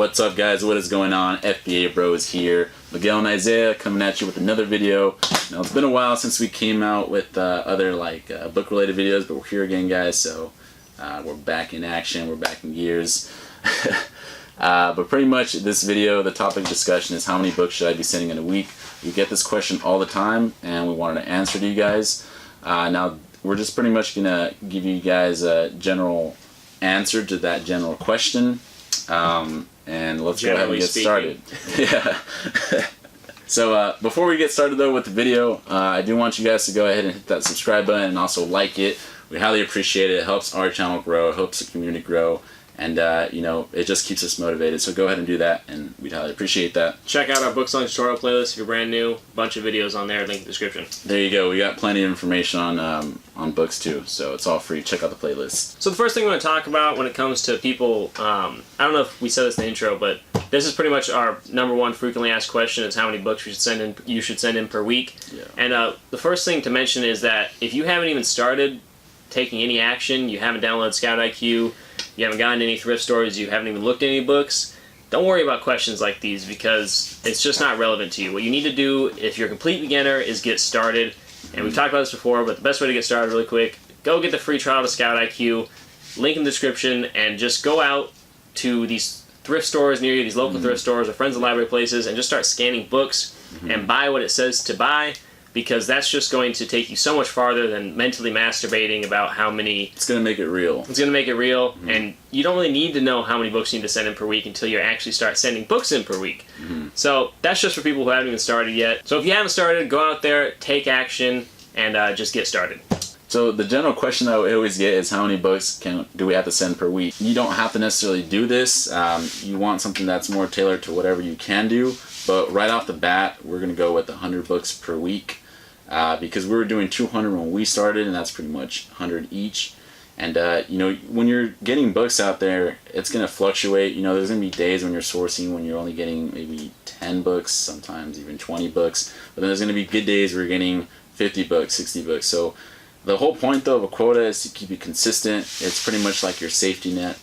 What's up, guys? What is going on? FBAbros here. Miguel and Isaiah coming at you with another video. Now, it's been a while since we came out with other book-related videos, but we're here again, guys. So we're back in action. We're back in gears. But pretty much this video, the topic of discussion is how many books should I be sending in a week? We get this question all the time, and we wanted to answer to you guys. Now, we're just pretty much gonna give you guys a general answer to that general question. And let's go ahead and get started. Yeah. So before we get started though with the video, I do want you guys to go ahead and hit that subscribe button and also like it. We highly appreciate it. It helps our channel grow. It helps the community grow. And, you know, it just keeps us motivated. So go ahead and do that, and we'd highly appreciate that. Check out our Books on Tutorial playlist if you're brand new. Bunch of videos on there, link in the description. There you go. We got plenty of information on books, too. So it's all free. Check out the playlist. So the first thing we want to talk about when it comes to people, I don't know if we said this in the intro, but this is pretty much our #1 frequently asked question is how many books you should send in per week. Yeah. And the first thing to mention is that if you haven't even started taking any action, you haven't downloaded Scout IQ, you haven't gotten any thrift stores, you haven't even looked at any books, don't worry about questions like these because it's just not relevant to you. What you need to do if you're a complete beginner is get started. And we've talked about this before, but the best way to get started really quick, go get the free trial to Scout IQ, link in the description, and just go out to these thrift stores near you, these local thrift stores or friends of library places, and just start scanning books and buy what it says to buy, because that's just going to take you so much farther than mentally masturbating about how many... It's going to make it real. It's going to make it real, and you don't really need to know how many books you need to send in per week until you actually start sending books in per week. So that's just for people who haven't even started yet. So if you haven't started, go out there, take action, and just get started. So the general question that we always get is how many books do we have to send per week? You don't have to necessarily do this. You want something that's more tailored to whatever you can do, but right off the bat, we're going to go with 100 books per week. Because we were doing 200 when we started, and that's pretty much 100 each. And you know, when you're getting books out there, it's going to fluctuate. You know, there's going to be days when you're sourcing when you're only getting maybe 10 books, sometimes even 20 books. But then there's going to be good days where you're getting 50 books, 60 books. So the whole point though of a quota is to keep it consistent. It's pretty much like your safety net.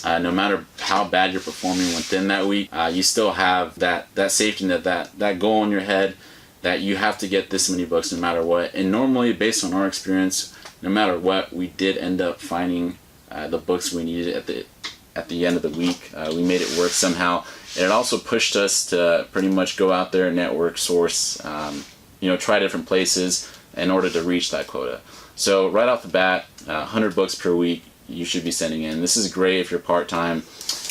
No matter how bad you're performing within that week, you still have that safety net, that goal in your head, that you have to get this many books no matter what. And normally, based on our experience, no matter what, we did end up finding the books we needed at the end of the week. We made it work somehow. And it also pushed us to pretty much go out there, network, source, you know, try different places in order to reach that quota. So right off the bat, 100 books per week you should be sending in. This is great if you're part-time.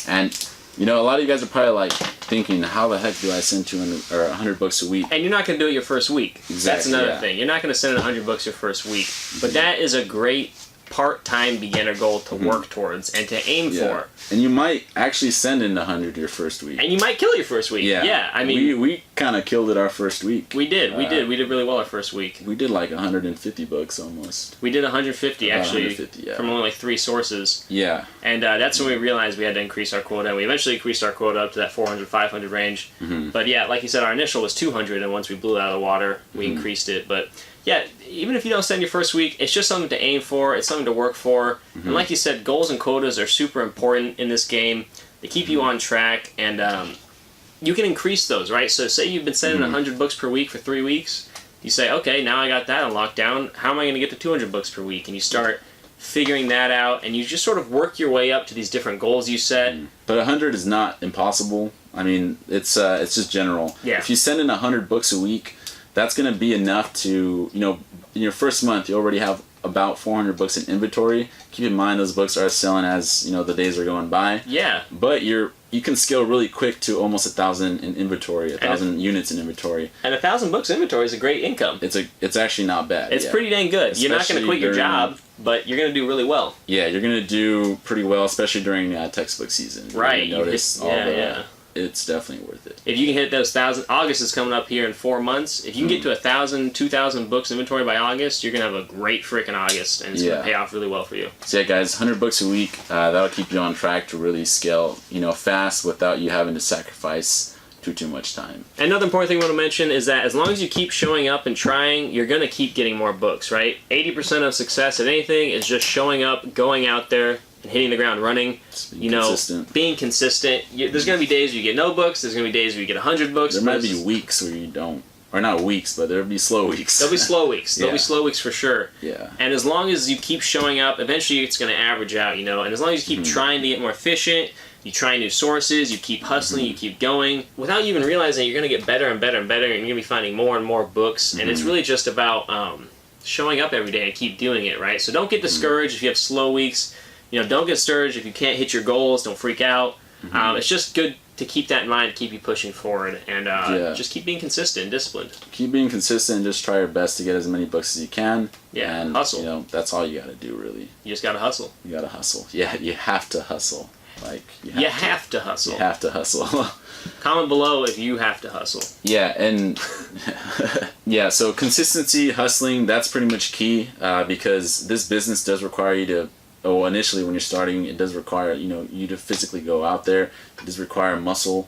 And you know, a lot of you guys are probably like thinking, how the heck do I send 200 or 100 books a week? And you're not going to do it your first week. Exactly, that's another thing. You're not going to send in 100 books your first week. But that is a great part-time beginner goal to work towards and to aim for. And you might actually send in 100 your first week. And you might kill your first week. Yeah, I mean... We kind of killed it our first week. We did. We did really well our first week. We did like 150 books almost. We did 150 actually, 150, from only like 3 sources. Yeah. And that's when we realized we had to increase our quota. And we eventually increased our quota up to that 400, 500 range. But yeah, like you said, our initial was 200, and once we blew it out of the water, we increased it. But yeah, even if you don't send your first week, it's just something to aim for. It's something to work for. And like you said, goals and quotas are super important in this game. They keep you on track, and you can increase those, right? So say you've been sending 100 books per week for 3 weeks. You say, okay, now I got that on lockdown. How am I going to get to 200 books per week? And you start figuring that out, and you just sort of work your way up to these different goals you set. But 100 is not impossible. I mean, it's just general. Yeah. If you send in 100 books a week, that's going to be enough to, you know, in your first month, you already have about 400 books in inventory. Keep in mind those books are selling as, you know, the days are going by. Yeah. But you can scale really quick to almost 1,000 in inventory, 1,000 units in inventory. And 1,000 books inventory is a great income. It's actually not bad. It's pretty dang good. You're not going to quit your job, but you're going to do really well. Yeah, you're going to do pretty well, especially during textbook season. Right. It's definitely worth it. If you can hit those 1,000, August is coming up here in 4 months. If you can get to 1,000, 2,000 books inventory by August, you're going to have a great freaking August, and it's going to pay off really well for you. So yeah, guys, 100 books a week, that'll keep you on track to really scale, you know, fast without you having to sacrifice too much time. Another important thing I want to mention is that as long as you keep showing up and trying, you're going to keep getting more books, right? 80% of success at anything is just showing up, going out there, and hitting the ground running. Consistent. Being consistent. There's going to be days where you get no books. There's going to be days where you get 100 books. There might be weeks where you don't. Or not weeks, but there'll be slow weeks. There'll be slow weeks. There'll be slow weeks for sure. Yeah. And as long as you keep showing up, eventually it's going to average out, And as long as you keep trying to get more efficient, you try new sources, you keep hustling, you keep going, without even realizing you're going to get better and better and better, and you're going to be finding more and more books. And it's really just about showing up every day and keep doing it, right? So don't get discouraged if you have slow weeks. Don't get discouraged if you can't hit your goals. Don't freak out. It's just good to keep that in mind, to keep you pushing forward, and just keep being consistent and disciplined. Keep being consistent and just try your best to get as many books as you can. Yeah, and, hustle. That's all you got to do, really. You just got to hustle. You got to hustle. Yeah, you have to hustle. You have to hustle. You have to hustle. Comment below if you have to hustle. Yeah, and so consistency, hustling, that's pretty much key because this business does require you to. Oh, initially when you're starting, it does require you to physically go out there. It does require muscle,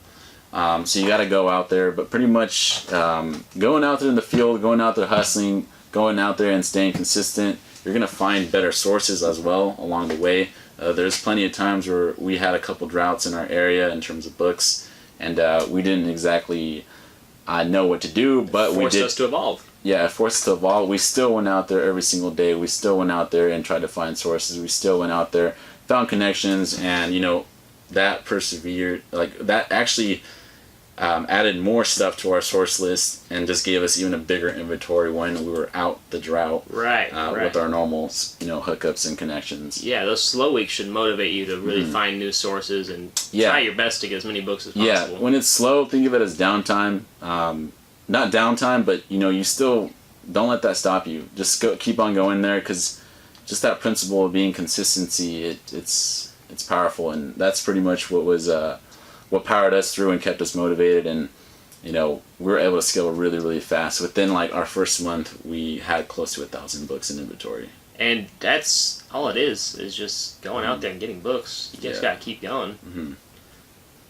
so you got to go out there. But pretty much going out there in the field, going out there hustling, going out there and staying consistent, you're gonna find better sources as well along the way. There's plenty of times where we had a couple droughts in our area in terms of books, and we didn't exactly know what to do, but we did. Forced us to evolve. Yeah, it forced us to evolve. We still went out there every single day. We still went out there and tried to find sources. We still went out there, found connections, and that persevered. That actually added more stuff to our source list and just gave us even a bigger inventory when we were out the drought. Right. With our normal hookups and connections. Yeah, those slow weeks should motivate you to really find new sources and try your best to get as many books as possible. Yeah, when it's slow, think of it as downtime. Not downtime, but you still don't let that stop you. Just keep on going there, because just that principle of being consistency, it's powerful, and that's pretty much what powered us through and kept us motivated. And we were able to scale really, really fast. Within our first month, we had close to 1,000 books in inventory. And that's all it is just going out there and getting books. You just gotta keep going.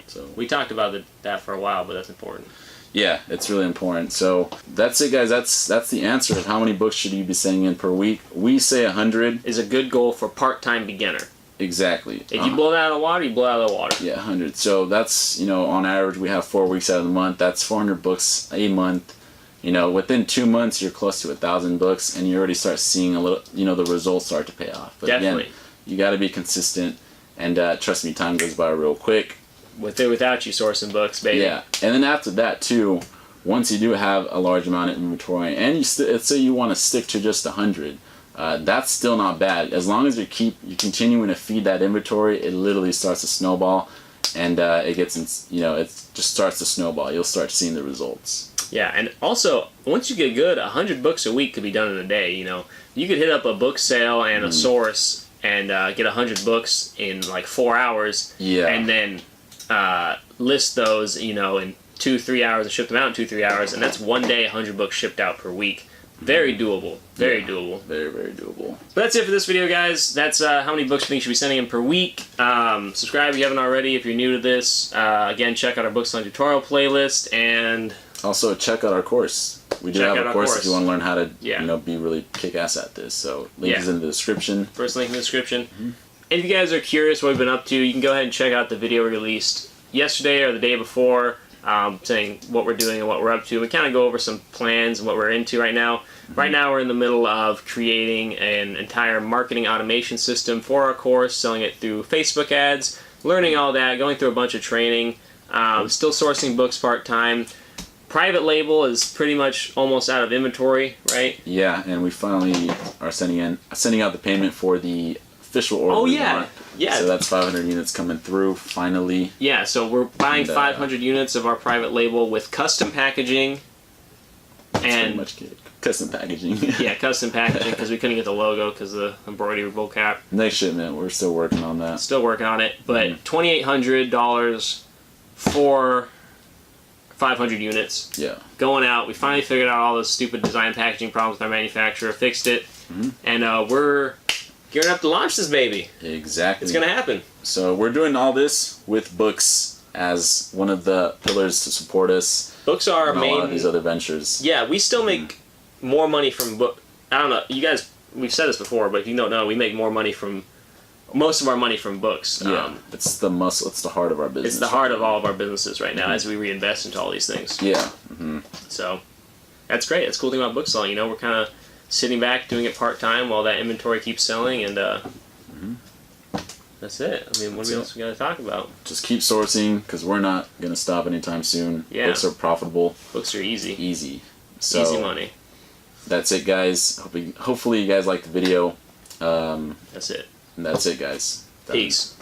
So we talked about that for a while, but that's important. Yeah, it's really important. So that's it, guys. That's the answer of how many books should you be sending in per week. We say 100 is a good goal for part-time beginner. Exactly. If you blow it out of the water, you blow it out of the water. Yeah, 100. So that's on average we have 4 weeks out of the month. That's 400 books a month. Within 2 months you're close to 1,000 books, and you already start seeing a little. The results start to pay off. But definitely, again, you got to be consistent, and trust me, time goes by real quick. With or without you sourcing books, baby. Yeah, and then after that too, once you do have a large amount of inventory, and let's say you want to stick to just 100, that's still not bad. As long as you're continuing to feed that inventory, it literally starts to snowball, and it just starts to snowball. You'll start seeing the results. Yeah, and also once you get good, 100 books a week could be done in a day. You could hit up a book sale and a source and get 100 books in 4 hours. Yeah, and then list those, in 2-3 hours and ship them out in 2-3 hours, and that's one day 100 books shipped out per week. Very doable. Very doable. Very, very doable. But that's it for this video, guys. That's how many books you think you should be sending in per week. Subscribe if you haven't already if you're new to this. Again, check out our Books on Tutorial playlist, and also check out our course. We do have a course if you want to learn how to be really kick-ass at this. So link is in the description. First link in the description. And if you guys are curious what we've been up to, you can go ahead and check out the video we released yesterday or the day before, saying what we're doing and what we're up to. We kind of go over some plans and what we're into right now. Right now we're in the middle of creating an entire marketing automation system for our course, selling it through Facebook ads, learning all that, going through a bunch of training, still sourcing books part-time. Private label is pretty much almost out of inventory, right? Yeah, and we finally are sending out the payment for the official order. Oh yeah, yeah. So that's 500 units coming through finally. Yeah, so we're buying 500 units of our private label with custom packaging. And pretty much custom packaging. Yeah, custom packaging, because we couldn't get the logo because of the embroidery bullcap. Next shipment, we're still working on that. Still working on it, but $2,800 for 500 units. Yeah. Going out. We finally figured out all those stupid design packaging problems with our manufacturer, fixed it, and we're gearing up to launch this baby. Exactly. It's going to happen. So we're doing all this with books as one of the pillars to support us. Books are our main... a lot of these other ventures. Yeah, we still make more money from book. I don't know, you guys, we've said this before, but if you don't know, we make more money from most of our money from books. Yeah, it's the muscle. It's the heart of our business. It's the heart of all of our businesses right now as we reinvest into all these things. Yeah. So that's great. That's the cool thing about book selling. You know, we're kind of sitting back doing it part time while that inventory keeps selling, and that's it. I mean, what else we got to talk about? Just keep sourcing because we're not gonna stop anytime soon. Yeah. Books are profitable. Books are easy. Easy. So easy money. That's it, guys. Hopefully you guys liked the video. That's it. And that's it, guys. Peace.